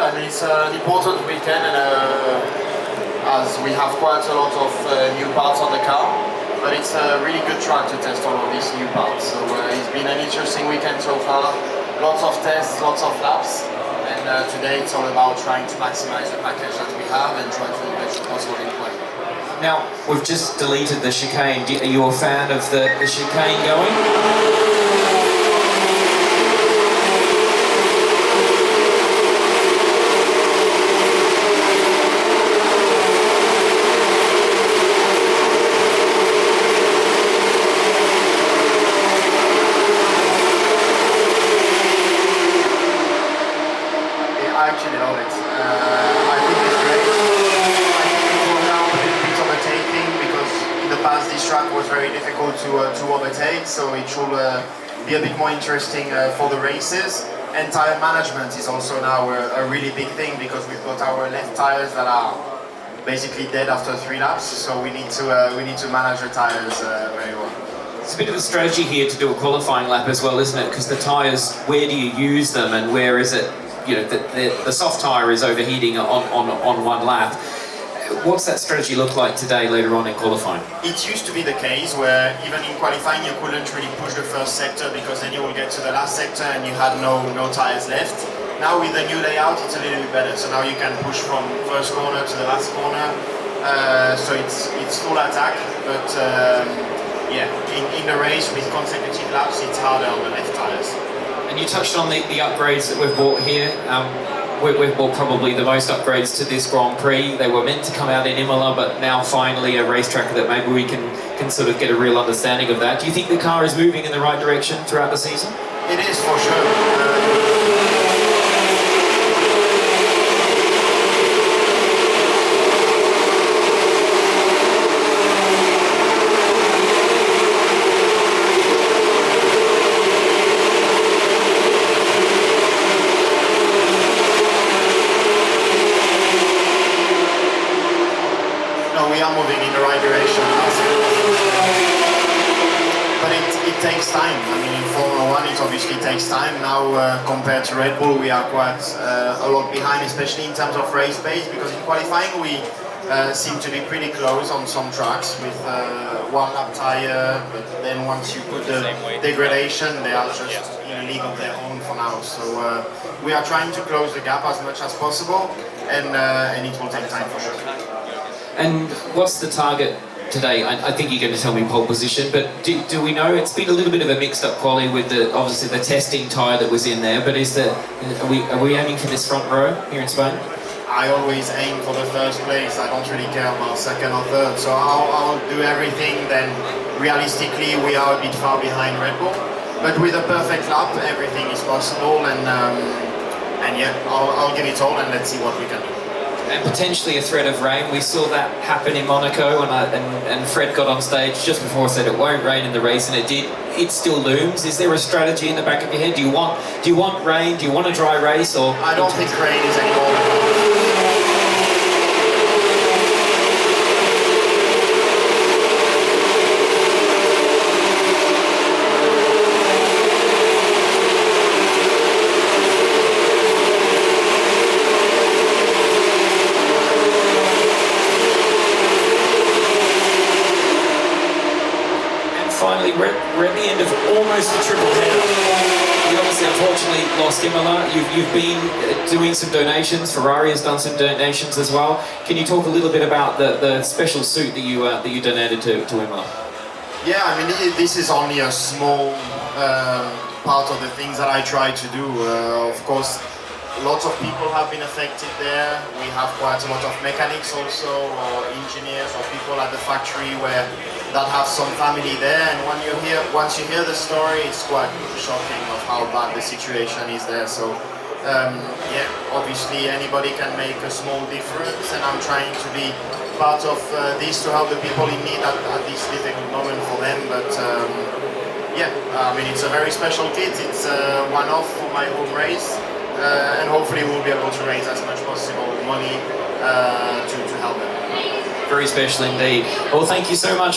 I mean, it's an important weekend, and as we have quite a lot of new parts on the car, but it's a really good track to test all of these new parts. So it's been an interesting weekend so far. Lots of tests, lots of laps, and today it's all about trying to maximize the package that we have and try to do the best possible in play. Now, we've just deleted the chicane. Are you a fan of the chicane going? I actually love it. I think it's great. I think it will help a little bit overtaking because in the past this track was very difficult to overtake, so it should be a bit more interesting for the races. And tire management is also now a really big thing because we've got our left tires that are basically dead after 3 laps, so we need to manage the tires very well. It's a bit of a strategy here to do a qualifying lap as well, isn't it? Because the tyres, where do you use them and where is it? You know, the soft tyre is overheating on one lap. What's that strategy look like today later on in qualifying? It used to be the case where even in qualifying you couldn't really push the first sector because then you will get to the last sector and you had no tyres left. Now with the new layout it's a little bit better, so now you can push from first corner to the last corner, so it's full attack, but yeah, in the race with consecutive laps it's harder on the left tyres. And you touched on the upgrades that we've bought here. We've bought probably the most upgrades to this Grand Prix. They were meant to come out in Imola, but now finally a racetrack that maybe we can sort of get a real understanding of that. Do you think the car is moving in the right direction throughout the season? It is, for sure. We are moving in the right direction, but it takes time. I mean, in Formula 1 it obviously takes time. Now compared to Red Bull we are quite a lot behind, especially in terms of race pace, because in qualifying we seem to be pretty close on some tracks with one lap tyre, but then once you put the degradation they are just in a league of their own for now. So we are trying to close the gap as much as possible, and it will take time for sure. And what's the target today? I think you're going to tell me pole position, but do we know? It's been a little bit of a mixed up quali with obviously the testing tyre that was in there, but are we aiming for this front row here in Spain? I always aim for the first place. I don't really care about second or third, so I'll do everything. Then realistically we are a bit far behind Red Bull, but with a perfect lap everything is possible, and yeah, I'll give it all and let's see what we can do. And potentially a threat of rain. We saw that happen in Monaco, and Fred got on stage just before, said it won't rain in the race, and it did. It still looms. Is there a strategy in the back of your head? Do you want rain? Do you want a dry race? Or I don't think rain is anymore. Finally, we're at the end of almost a triple header. You obviously, unfortunately, lost Imola. You've been doing some donations. Ferrari has done some donations as well. Can you talk a little bit about the special suit that you donated to Imola? Yeah, I mean, this is only a small part of the things that I try to do. Of course, lots of people have been affected there. We have quite a lot of mechanics also, or engineers, or people at the factory that have some family there. And once you hear the story, it's quite shocking of how bad the situation is there. So yeah, obviously anybody can make a small difference, and I'm trying to be part of this to help the people in need at this difficult moment for them. But yeah, I mean, it's a very special kit. It's one-off for my home race. And hopefully we'll be able to raise as much possible money to help them. Very special indeed. Well, thank you so much.